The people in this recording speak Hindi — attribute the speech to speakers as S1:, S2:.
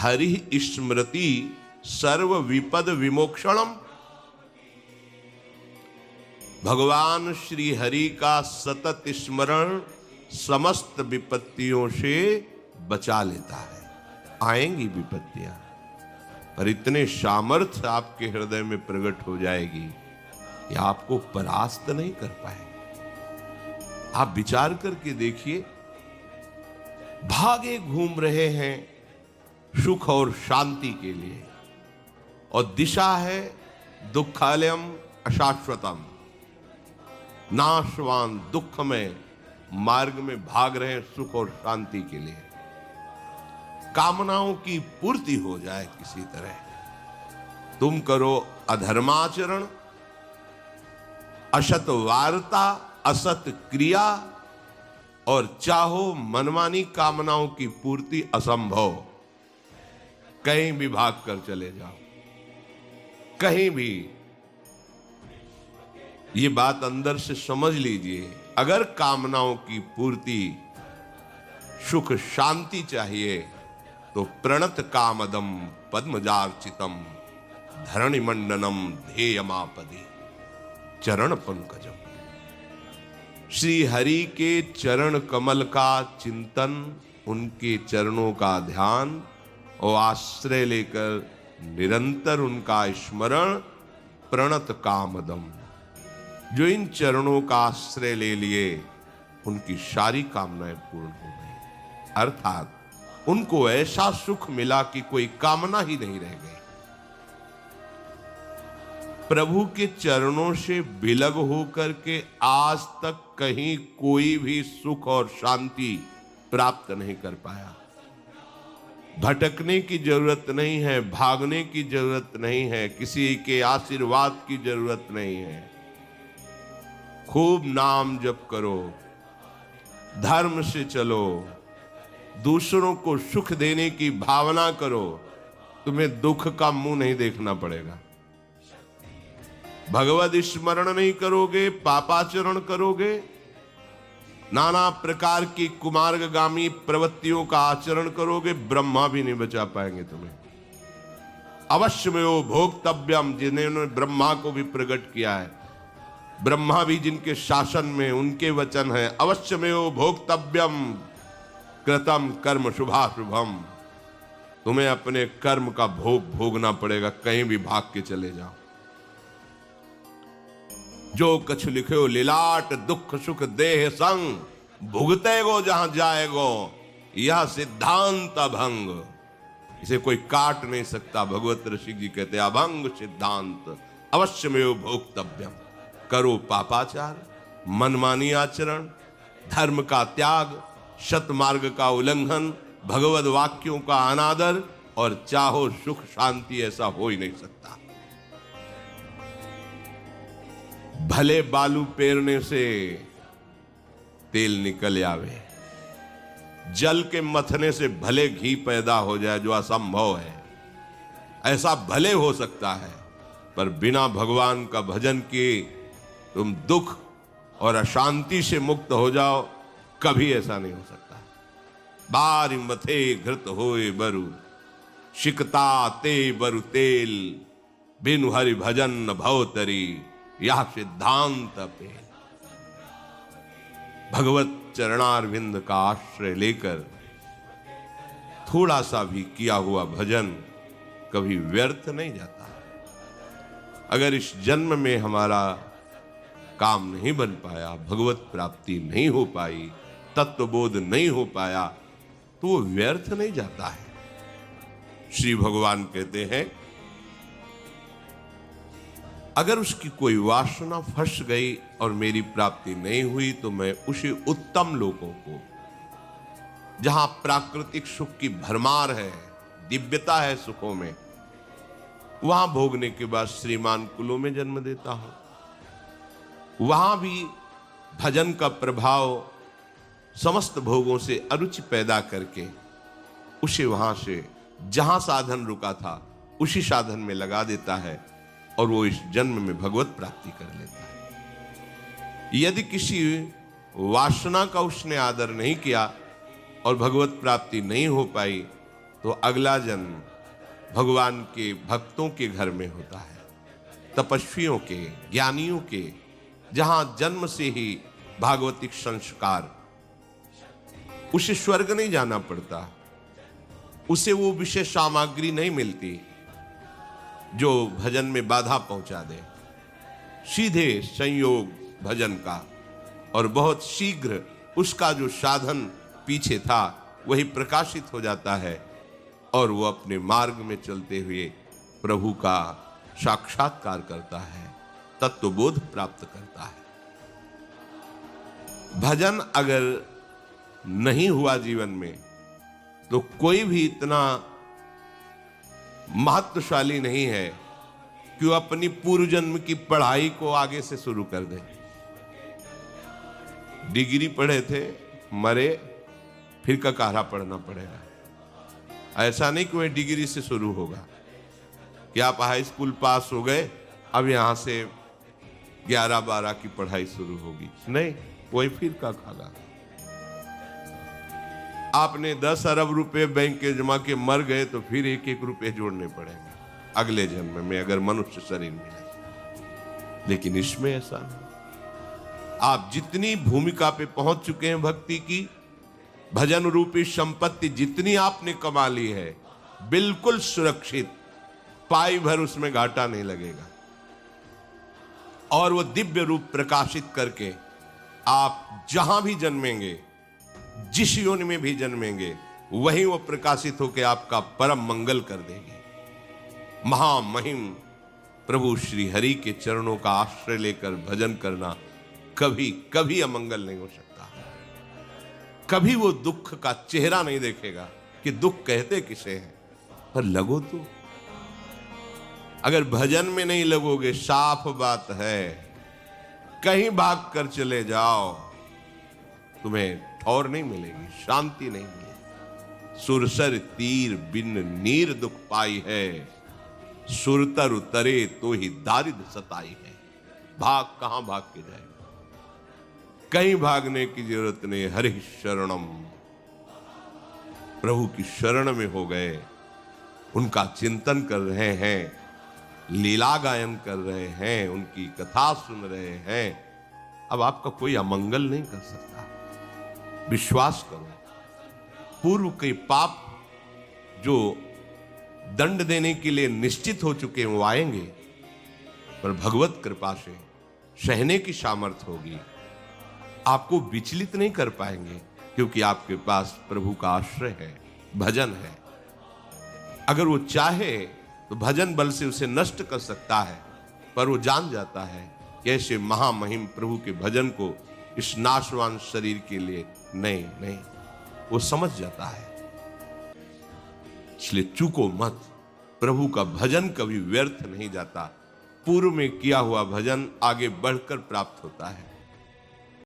S1: हरि स्मृति सर्व विपद विमोक्षणम। भगवान श्री हरि का सतत स्मरण समस्त विपत्तियों से बचा लेता है। आएंगी विपत्तियां, पर इतने सामर्थ्य आपके हृदय में प्रकट हो जाएगी कि आपको परास्त नहीं कर पाएंगे। आप विचार करके देखिए, भागे घूम रहे हैं सुख और शांति के लिए, और दिशा है दुखालयम अशाश्वतम, नाशवान दुख में मार्ग में भाग रहे हैं सुख और शांति के लिए। कामनाओं की पूर्ति हो जाए किसी तरह। तुम करो अधर्माचरण, असत वार्ता, असत क्रिया, और चाहो मनमानी कामनाओं की पूर्ति असंभव। कहीं भी भाग कर चले जाओ, कहीं भी। ये बात अंदर से समझ लीजिए, अगर कामनाओं की पूर्ति सुख शांति चाहिए तो प्रणत कामदम पद्मजार्चितम धरणि मंडनम ध्येयमापदि चरण पंकजम। श्री हरि के चरण कमल का चिंतन, उनके चरणों का ध्यान और आश्रय लेकर निरंतर उनका स्मरण, प्रणत कामदम। जो इन चरणों का आश्रय ले लिए, उनकी सारी कामनाएं पूर्ण हो गई, अर्थात उनको ऐसा सुख मिला कि कोई कामना ही नहीं रह गई। प्रभु के चरणों से विलग होकर के आज तक कहीं कोई भी सुख और शांति प्राप्त नहीं कर पाया। भटकने की जरूरत नहीं है, भागने की जरूरत नहीं है, किसी के आशीर्वाद की जरूरत नहीं है। खूब नाम जप करो, धर्म से चलो, दूसरों को सुख देने की भावना करो, तुम्हें दुख का मुंह नहीं देखना पड़ेगा। भगवद स्मरण नहीं करोगे, पापाचरण करोगे, नाना प्रकार की कुमार्गगामी प्रवृत्तियों का आचरण करोगे, ब्रह्मा भी नहीं बचा पाएंगे तुम्हें। अवश्य में वो भोक्तव्यम, जिन्होंने ब्रह्मा को भी प्रकट किया है, ब्रह्मा भी जिनके शासन में, उनके वचन है, अवश्य में वो भोक्तव्यम कृतम कर्म शुभाशुभम। तुम्हें अपने कर्म का भोग भोगना पड़ेगा, कहीं भी भाग के चले जाओ। जो कछु लिखे लीलाट दुख सुख देह संग, भुगते गो जहां जाएगो, यह सिद्धांत अभंग। इसे कोई काट नहीं सकता। भगवत ऋषि जी कहते अभंग सिद्धांत अवश्य में भोक्तव्यम। करो पापाचार, मनमानी आचरण, धर्म का त्याग, सतमार्ग का उल्लंघन, भगवद वाक्यों का अनादर, और चाहो सुख शांति, ऐसा हो ही नहीं सकता। भले बालू पेरने से तेल निकल आवे, जल के मथने से भले घी पैदा हो जाए, जो असंभव है। ऐसा भले हो सकता है, पर बिना भगवान का भजन किए तुम दुख और अशांति से मुक्त हो जाओ, कभी ऐसा नहीं हो सकता। बारी मथे घृत होए बरु, शिकता ते बरु तेल, बिनु हरि भजन न भवतरी, यह सिद्धांत पे। भगवत चरणारविंद का आश्रय लेकर थोड़ा सा भी किया हुआ भजन कभी व्यर्थ नहीं जाता। अगर इस जन्म में हमारा काम नहीं बन पाया, भगवत प्राप्ति नहीं हो पाई, तत्वबोध नहीं हो पाया, तो वो व्यर्थ नहीं जाता है। श्री भगवान कहते हैं, अगर उसकी कोई वासना फंस गई और मेरी प्राप्ति नहीं हुई, तो मैं उसी उत्तम लोगों को, जहां प्राकृतिक सुख की भरमार है, दिव्यता है सुखों में, वहां भोगने के बाद श्रीमान कुलों में जन्म देता हूं। वहां भी भजन का प्रभाव समस्त भोगों से अरुचि पैदा करके उसे वहां से जहां साधन रुका था उसी साधन में लगा देता है, और वो इस जन्म में भगवत प्राप्ति कर लेता है। यदि किसी वासना का उसने आदर नहीं किया और भगवत प्राप्ति नहीं हो पाई, तो अगला जन्म भगवान के भक्तों के घर में होता है, तपस्वियों के, ज्ञानियों के, जहां जन्म से ही भागवतिक संस्कार। उसे स्वर्ग नहीं जाना पड़ता, उसे वो विशेष सामग्री नहीं मिलती जो भजन में बाधा पहुंचा दे। सीधे संयोग भजन का, और बहुत शीघ्र उसका जो साधन पीछे था वही प्रकाशित हो जाता है और वो अपने मार्ग में चलते हुए प्रभु का साक्षात्कार करता है, तत्वबोध प्राप्त करता है। भजन अगर नहीं हुआ जीवन में तो कोई भी इतना महत्वशाली नहीं है कि वो अपनी पूर्व जन्म की पढ़ाई को आगे से शुरू कर दे। डिग्री पढ़े थे, मरे, फिर ककारा पढ़ना पड़ेगा। ऐसा नहीं कि वह डिग्री से शुरू होगा कि आप हाई स्कूल पास हो गए, अब यहां से 11-12 की पढ़ाई शुरू होगी। नहीं, वही फिर का खागा। आपने 10 अरब रुपए बैंक के जमा के मर गए तो फिर 1-1 रुपए जोड़ने पड़ेंगे अगले जन्म में, अगर मनुष्य शरीर मिले। लेकिन इसमें ऐसा नहीं। आप जितनी भूमिका पे पहुंच चुके हैं भक्ति की, भजन रूपी संपत्ति जितनी आपने कमा ली है, बिल्कुल सुरक्षित, पाई भर उसमें घाटा नहीं लगेगा। और वो दिव्य रूप प्रकाशित करके आप जहां भी जन्मेंगे, जिस योनि में भी जन्मेंगे, वहीं वो प्रकाशित होकर आपका परम मंगल कर देगी। महामहिम प्रभु श्री हरि के चरणों का आश्रय लेकर भजन करना कभी कभी अमंगल नहीं हो सकता। कभी वो दुख का चेहरा नहीं देखेगा कि दुख कहते किसे हैं, पर लगो तो। अगर भजन में नहीं लगोगे, साफ बात है, कहीं भाग कर चले जाओ, तुम्हें ठौर नहीं मिलेगी, शांति नहीं मिलेगी। सुरसर तीर बिन नीर दुख पाई है, सुरतर उतरे तो ही दारिद सताई है। भाग कहां भाग के जाएगा? कहीं भागने की जरूरत नहीं। हरि शरणम, प्रभु की शरण में हो गए, उनका चिंतन कर रहे हैं, लीला गायन कर रहे हैं, उनकी कथा सुन रहे हैं, अब आपका कोई अमंगल नहीं कर सकता। विश्वास करो, पूर्व के पाप जो दंड देने के लिए निश्चित हो चुके हैं वो आएंगे, पर भगवत कृपा से सहने की सामर्थ्य होगी। आपको विचलित नहीं कर पाएंगे, क्योंकि आपके पास प्रभु का आश्रय है, भजन है। अगर वो चाहे तो भजन बल से उसे नष्ट कर सकता है, पर वो जान जाता है कि ऐसे महामहिम प्रभु के भजन को इस नाशवान शरीर के लिए नहीं, वो समझ जाता है। इसलिए चूको मत, प्रभु का भजन कभी व्यर्थ नहीं जाता। पूर्व में किया हुआ भजन आगे बढ़कर प्राप्त होता है।